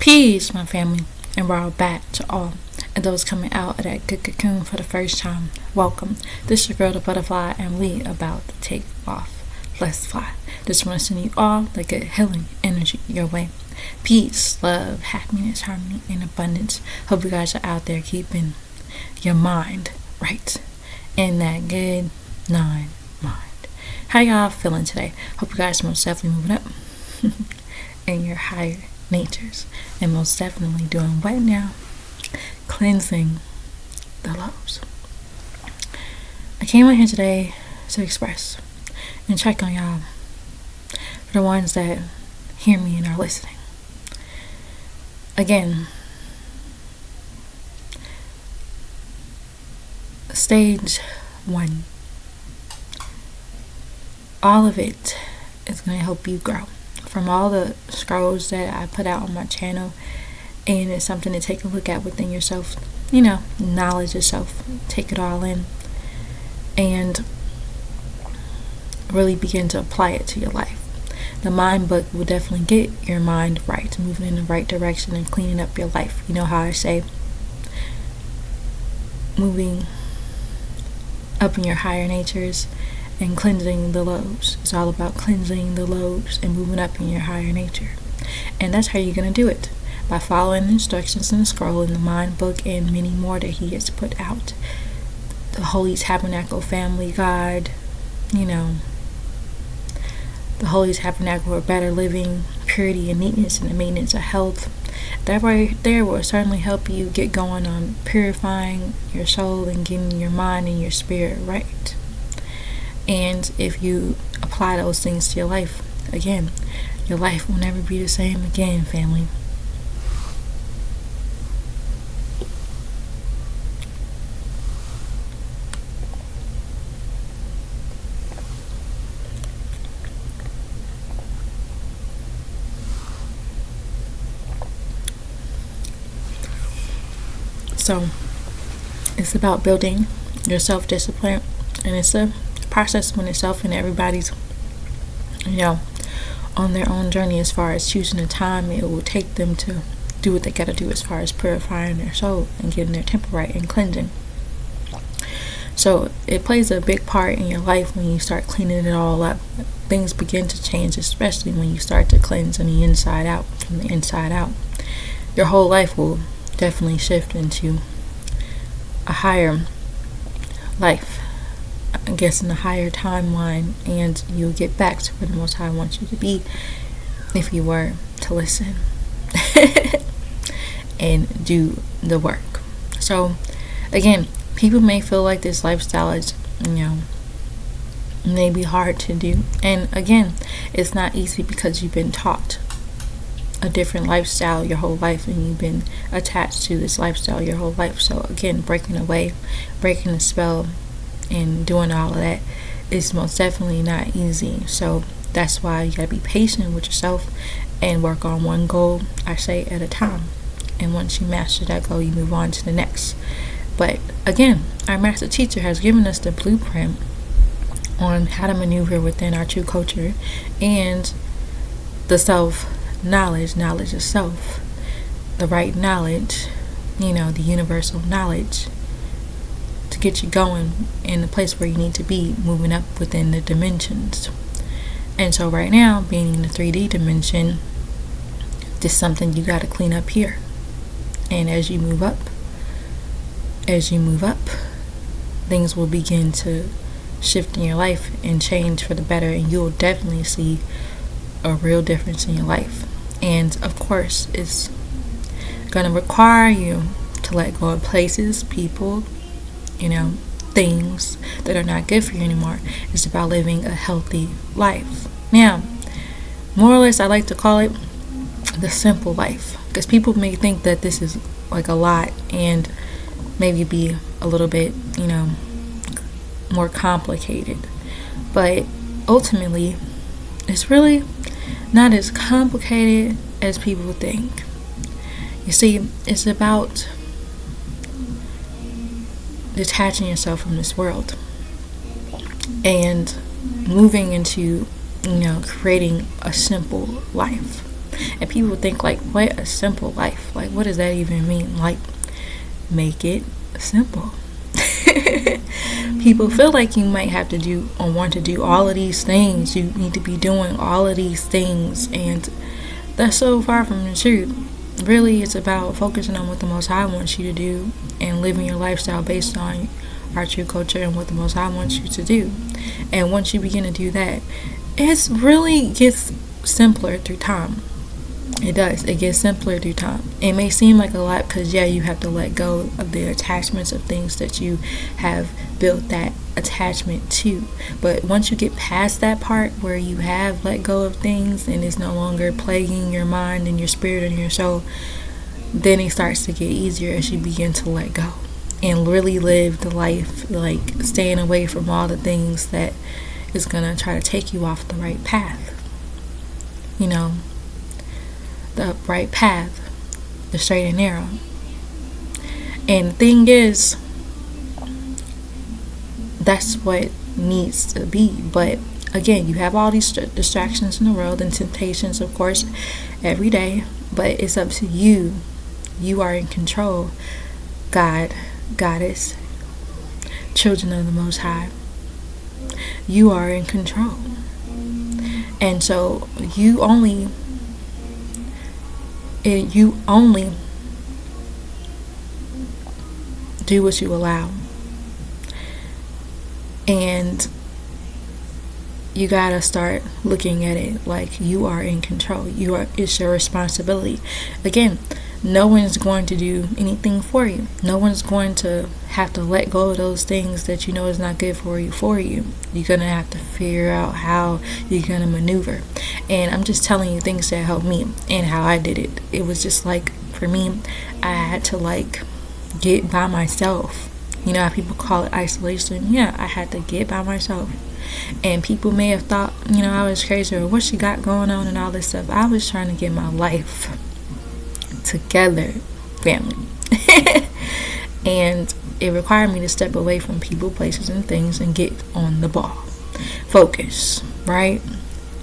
Peace, my family, and we're all back to all. And those coming out of that good cocoon for the first time, welcome. This is your girl, the butterfly, and we about to take off. Let's fly. Just want to send you all the good healing energy your way. Peace, love, happiness, harmony, and abundance. Hope you guys are out there keeping your mind right in that good 9 mind. How y'all feeling today? Hope you guys are most definitely moving up in your higher natures, and most definitely doing what now? Cleansing the lows. I came out here today to express and check on y'all, for the ones that hear me and are listening. Again, stage 1, all of it is going to help you grow. From all the scrolls that I put out on my channel, and it's something to take a look at within yourself, knowledge yourself, take it all in, and really begin to apply it to your life. The mind book will definitely get your mind right, moving in the right direction and cleaning up your life. You know how I say, moving up in your higher natures and cleansing the lows. It's all about cleansing the lows and moving up in your higher nature. And that's how you're going to do it, by following the instructions in the scroll, in the mind book, and many more that he has put out. The Holy Tabernacle Family Guide, the Holy Tabernacle for better living, purity and neatness, and the maintenance of health. That right there will certainly help you get going on purifying your soul and getting your mind and your spirit right. And if you apply those things to your life, again, your life will never be the same again, family. So it's about building your self-discipline, and it's a process in itself, and everybody's on their own journey as far as choosing the time it will take them to do what they gotta do as far as purifying their soul and getting their temple right and cleansing. So it plays a big part in your life when you start cleaning it all up. Things begin to change, especially when you start to cleanse on the inside out. From the inside out, your whole life will definitely shift into a higher life, I guess, in a higher timeline, and you'll get back to where the Most High wants you to be if you were to listen and do the work. So again, people may feel like this lifestyle is may be hard to do, and again, it's not easy because you've been taught a different lifestyle your whole life, and you've been attached to this lifestyle your whole life. So again, breaking away, breaking the spell, and doing all of that is most definitely not easy. So that's why you gotta be patient with yourself and work on one goal, I say, at a time. And once you master that goal, you move on to the next. But again, our master teacher has given us the blueprint on how to maneuver within our true culture and the knowledge of self, the right knowledge, the universal knowledge, to get you going in the place where you need to be, moving up within the dimensions. And so right now, being in the 3D dimension, this is something you got to clean up here. And as you move up, things will begin to shift in your life and change for the better, and you'll definitely see a real difference in your life. And of course, it's going to require you to let go of places, people, things that are not good for you anymore. It's about living a healthy life. Now, more or less, I like to call it the simple life, because people may think that this is like a lot and maybe be a little bit, more complicated. But ultimately, it's really not as complicated as people think. You see, it's about detaching yourself from this world and moving into, creating a simple life. And people think like, what a simple life. Like, what does that even mean? Like, make it simple. People feel like you might have to do or want to do all of these things. You need to be doing all of these things, and that's so far from the truth. Really, it's about focusing on what the Most High wants you to do and living your lifestyle based on our true culture and what the Most High wants you to do. And once you begin to do that, it really gets simpler through time. It does. It gets simpler through time. It may seem like a lot because, yeah, you have to let go of the attachments of things that you have built that attachment to. But once you get past that part where you have let go of things and it's no longer plaguing your mind and your spirit and your soul, then it starts to get easier as you begin to let go and really live the life, like staying away from all the things that is going to try to take you off the right path. You know, the right path, the straight and narrow. And the thing is, that's what needs to be. But again, you have all these distractions in the world and temptations, of course, every day. But it's up to you. You are in control. God, Goddess, children of the Most High. You are in control. And so you only do what you allow. And you gotta start looking at it like you are in control. It's your responsibility. Again, no one's going to do anything for you. No one's going to have to let go of those things that you know is not good for you. You're gonna have to figure out how you're gonna maneuver. And I'm just telling you things that helped me and how I did it. It was just like, for me, I had to like get by myself. You know how people call it isolation? Yeah, I had to get by myself. And people may have thought, you know, I was crazy or what she got going on and all this stuff. I was trying to get my life together, family. And it required me to step away from people, places, and things and get on the ball. Focus, right?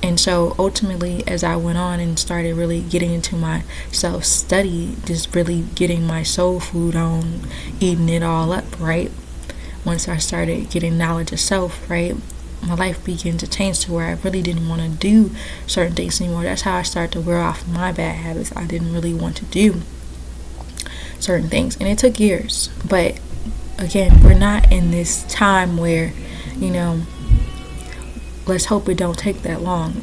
And so ultimately, as I went on and started really getting into my self-study, just really getting my soul food on, eating it all up, right? Once I started getting knowledge of self, right, my life began to change to where I really didn't want to do certain things anymore. That's how I started to wear off my bad habits. I didn't really want to do certain things. And it took years. But again, we're not in this time where, you know, let's hope it don't take that long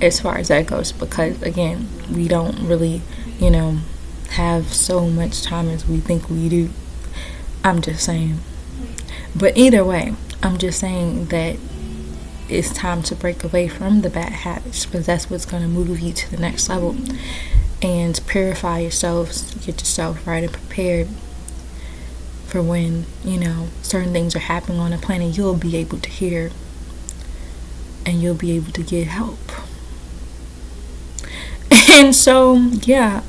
as far as that goes, because again, we don't really, you know, have so much time as we think we do. I'm just saying. But either way, I'm just saying that it's time to break away from the bad habits, because that's what's going to move you to the next level and purify yourselves, get yourself right and prepared for when, you know, certain things are happening on the planet. You'll be able to hear and you'll be able to get help. And so, yeah,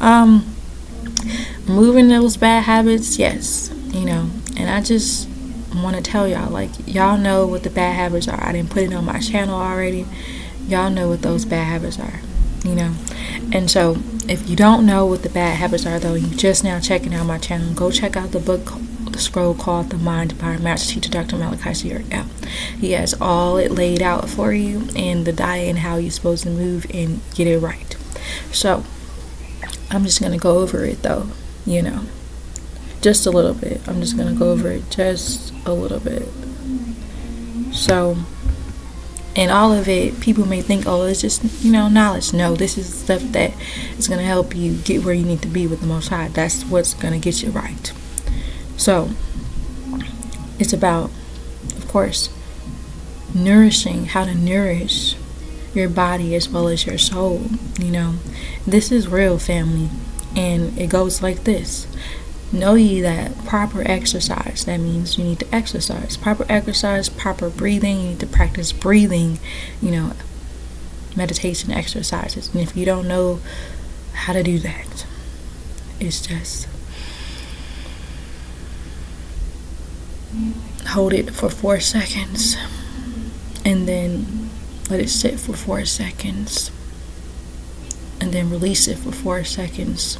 moving those bad habits, yes, you know, and I just want to tell y'all, like, y'all know what the bad habits are. I didn't put it on my channel already. Y'all know what those bad habits are, you know. And so if you don't know what the bad habits are, though, you just now checking out my channel, go check out the book, the scroll called The Mind by Master Teacher Dr. Malachi Sierra. He has all it laid out for you, and the diet and how you're supposed to move and get it right. So I'm just going to go over it, though, you know, just a little bit. I'm just going to go over it just a little bit. So, and all of it, people may think, oh, it's just, you know, knowledge. No, this is stuff that is going to help you get where you need to be with the Most High. That's what's going to get you right. So it's about, of course, nourishing, how to nourish your body as well as your soul. You know, this is real, family, and it goes like this. Know ye that proper exercise, that means you need to exercise. Proper exercise, proper breathing, you need to practice breathing, you know, meditation exercises. And if you don't know how to do that, it's just hold it for 4 seconds and then let it sit for 4 seconds and and then release it for 4 seconds.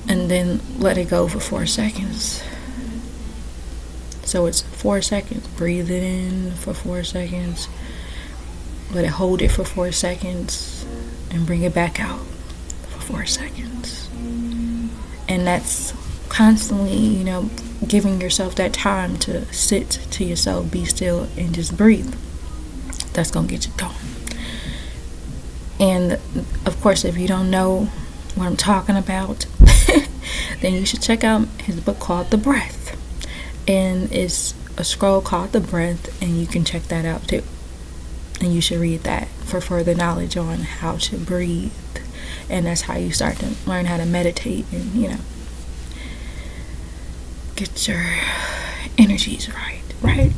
And then let it go for 4 seconds. So it's 4 seconds. Breathe it in for 4 seconds. Let it hold it for 4 seconds. And bring it back out for 4 seconds. And that's constantly, giving yourself that time to sit to yourself, be still, and just breathe. That's going to get you going. And of course, if you don't know what I'm talking about, then you should check out his book called The Breath. And it's a scroll called The Breath, and you can check that out too. And you should read that for further knowledge on how to breathe. And that's how you start to learn how to meditate and, get your energies right?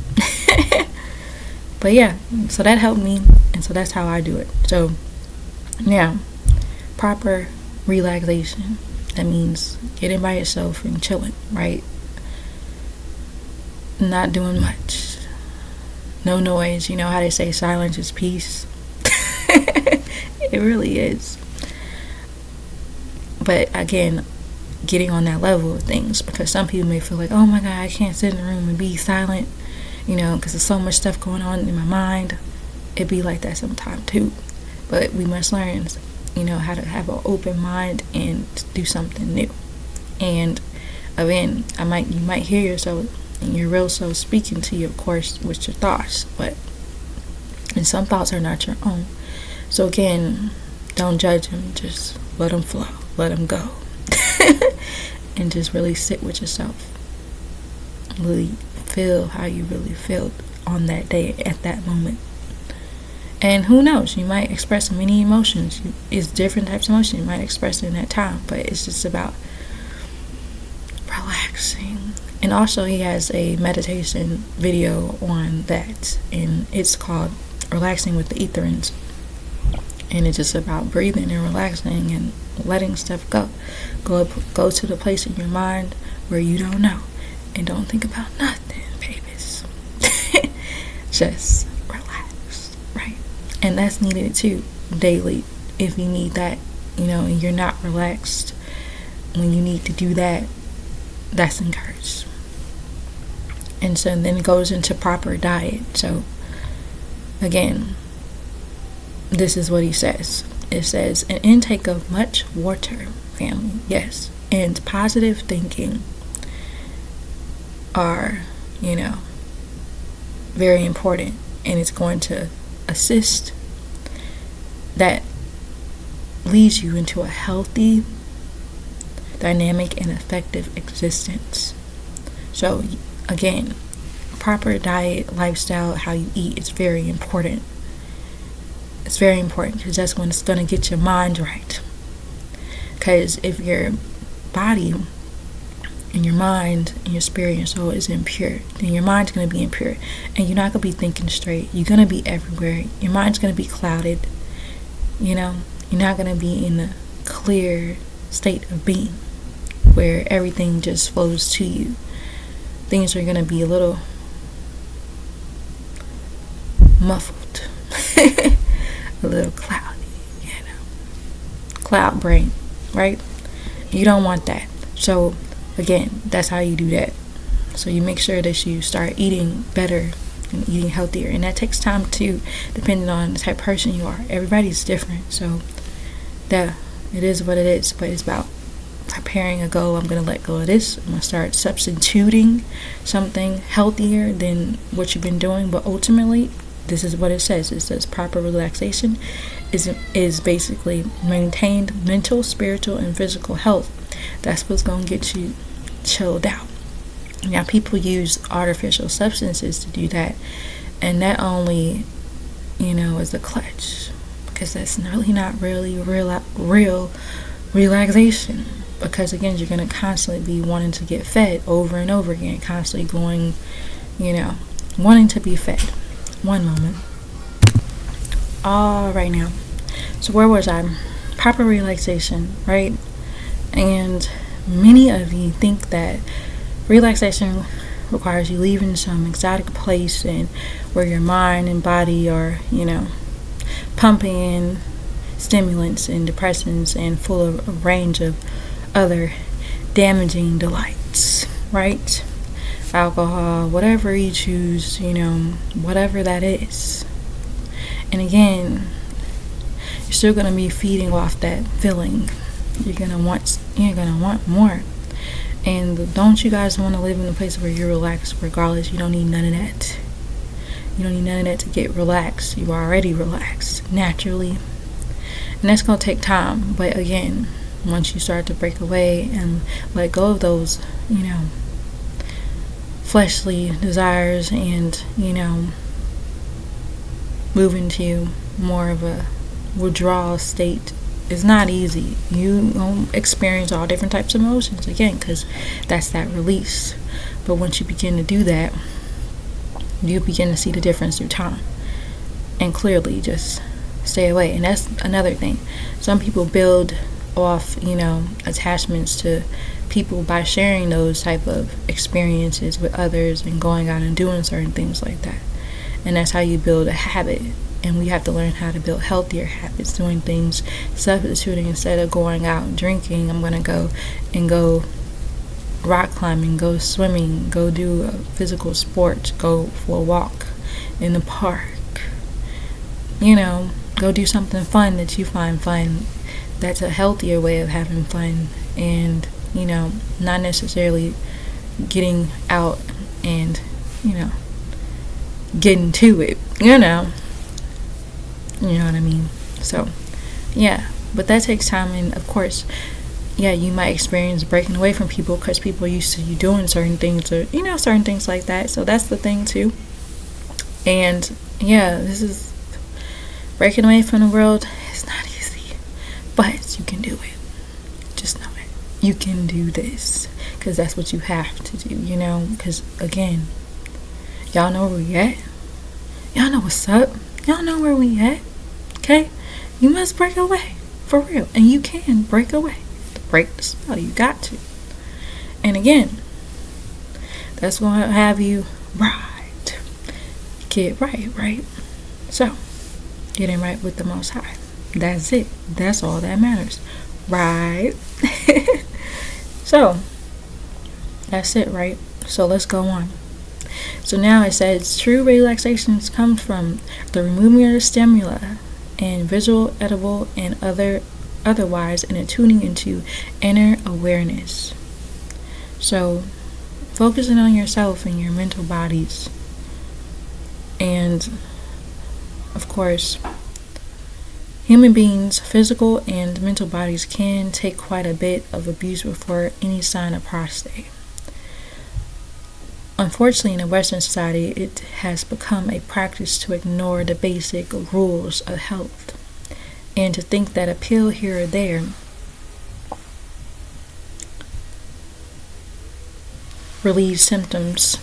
But yeah, so that helped me, and so that's how I do it. So now, proper relaxation. That means getting by yourself and chilling, right? Not doing much. No noise. You know how they say silence is peace? It really is. But again, getting on that level of things, because some people may feel like, oh my God, I can't sit in a room and be silent, because there's so much stuff going on in my mind. It be like that sometimes too. But we must learn, how to have an open mind and do something new. And again, you might hear yourself and your real self speaking to you, of course, with your thoughts, and some thoughts are not your own. So again, don't judge them. Just let them flow. Let them go. And just really sit with yourself. Really feel how you really feel on that day, at that moment. And who knows, you might express many emotions. It's different types of emotions you might express in that time, but it's just about relaxing. And also, he has a meditation video on that, and it's called Relaxing with the Etherins. And it's just about breathing and relaxing and letting stuff go. Go to the place in your mind where you don't know, and don't think about nothing, babies. Just relax, right? And that's needed too, daily. If you need that, and you're not relaxed when you need to do that, that's encouraged. And so then it goes into proper diet. So again, this is what he says. It says, an intake of much water, family, yes, and positive thinking are, very important. And it's going to assist, that leads you into a healthy, dynamic, and effective existence. So again, proper diet, lifestyle, how you eat is very important. It's very important, because that's when it's going to get your mind right. Because if your body and your mind and your spirit and your soul is impure, then your mind's going to be impure, and you're not going to be thinking straight. You're going to be everywhere. Your mind's going to be clouded. You're not going to be in a clear state of being where everything just flows to you. Things are going to be a little muffled. A little cloudy, cloud brain, right? You don't want that. So again, that's how you do that. So you make sure that you start eating better and eating healthier, and that takes time too, depending on the type of person you are. Everybody's different, so that it is what it is. But it's about preparing a goal. I'm going to let go of this. I'm going to start substituting something healthier than what you've been doing. But ultimately, this is what it says. It says proper relaxation is basically maintained mental, spiritual, and physical health. That's what's going to get you chilled out. Now, people use artificial substances to do that, and that only, is a clutch, because that's really not really real relaxation. Because again, you're going to constantly be wanting to get fed over and over again, constantly going, wanting to be fed. One moment. All right, now. So where was I? Proper relaxation, right? And many of you think that relaxation requires you leaving some exotic place and where your mind and body are, pumping in stimulants and depressants and full of a range of other damaging delights, right? Alcohol, whatever you choose, whatever that is. And again, you're still going to be feeding off that feeling. You're going to want more. And don't you guys want to live in a place where you're relaxed regardless? You don't need none of that. You don't need none of that to get relaxed. You are already relaxed naturally. And that's going to take time. But again, once you start to break away and let go of those, fleshly desires and, move into more of a withdrawal state, it's not easy. You experience all different types of emotions again, because that's that release. But once you begin to do that, you begin to see the difference through time. And clearly just stay away. And that's another thing. Some people build off, attachments to people by sharing those type of experiences with others and going out and doing certain things like that. And that's how you build a habit. And we have to learn how to build healthier habits, doing things, substituting. Instead of going out and drinking, I'm going to go rock climbing, go swimming, go do a physical sport, go for a walk in the park. Go do something fun that you find fun. That's a healthier way of having fun. And, not necessarily getting out and, getting to it, You know what I mean? So, yeah. But that takes time. And, of course, you might experience breaking away from people because people are used to you doing certain things or, certain things like that. So that's the thing, too. And, this is breaking away from the world. It's not easy. But you can do it. Just know it. You can do this. Because that's what you have to do, Because, again, y'all know where we at. Y'all know what's up. Y'all know where we at. Okay? You must break away. For real. And you can break away. To break the spell. You got to. And again, that's going to have you right. Get right? So, getting right with the Most High. That's it. That's all that matters. Right? So, that's it, right? So, let's go on. So now it says true relaxation comes from the removing of the stimuli and visual, edible, and otherwise, and a tuning into inner awareness. So focusing on yourself and your mental bodies. And of course, human beings' physical and mental bodies can take quite a bit of abuse before any sign of prostate. Unfortunately, in a Western society, it has become a practice to ignore the basic rules of health and to think that a pill here or there relieves symptoms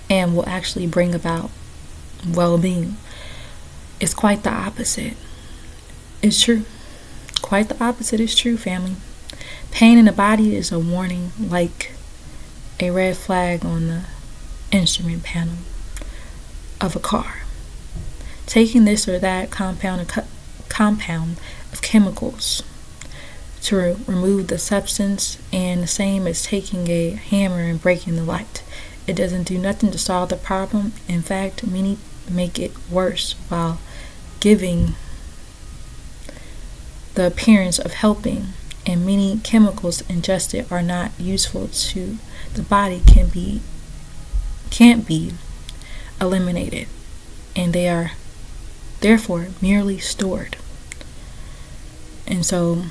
and will actually bring about well-being. It's quite the opposite. It's true. Quite the opposite is true, family. Pain in the body is a warning, like a red flag on the instrument panel of a car. Taking this or that compound of chemicals to remove the substance, and the same as taking a hammer and breaking the light. It doesn't do nothing to solve the problem. In fact, many make it worse while giving the appearance of helping, and many chemicals ingested are not useful to the body, can't be eliminated, and they are therefore merely stored. And so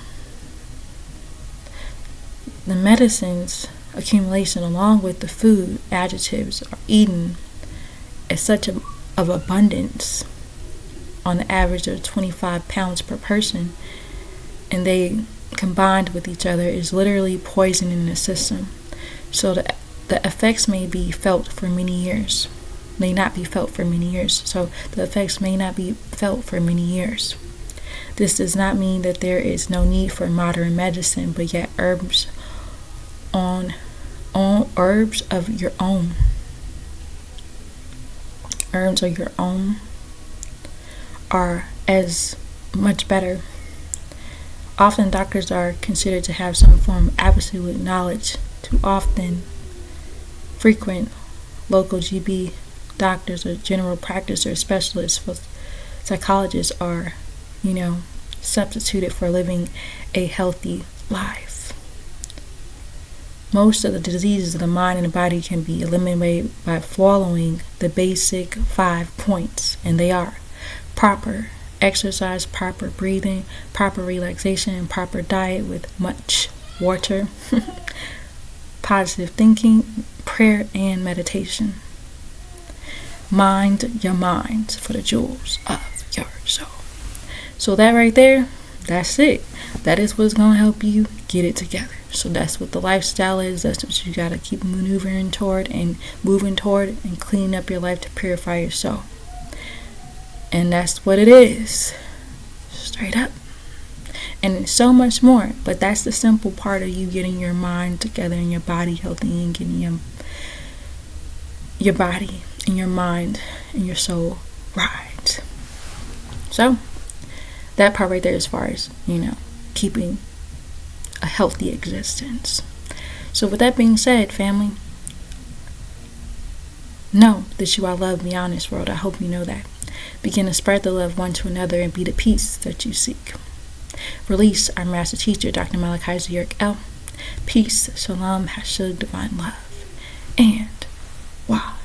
the medicines accumulation along with the food additives are eaten at such of abundance, on the average of 25 pounds per person, and they combined with each other is literally poisoning the system. So the effects may not be felt for many years. So the effects may not be felt for many years. This does not mean that there is no need for modern medicine, but yet herbs on herbs of your own. Herbs of your own are as much better. Often doctors are considered to have some form of absolute knowledge. Too often frequent local GB doctors or general practice or specialists for psychologists are, substituted for living a healthy life. Most of the diseases of the mind and the body can be eliminated by following the basic 5 points, and they are proper exercise, proper breathing, proper relaxation, and proper diet with much water, positive thinking, prayer, and meditation. Mind your mind for the jewels of your soul. So that right there, that's it. That is what's going to help you get it together. So that's what the lifestyle is. That's what you got to keep maneuvering toward and moving toward and cleaning up your life to purify your soul. And that's what it is. Straight up. And it's so much more. But that's the simple part of you getting your mind together and your body healthy and getting your body and your mind and your soul right. So that part right there, as far as keeping a healthy existence. So with that being said, family, know that you are loved beyond this world. I hope you know that. Begin to spread the love one to another and be the peace that you seek. Release our master teacher, Dr. Malachi Zurich L. Peace, shalom, hashug, divine love, and wow.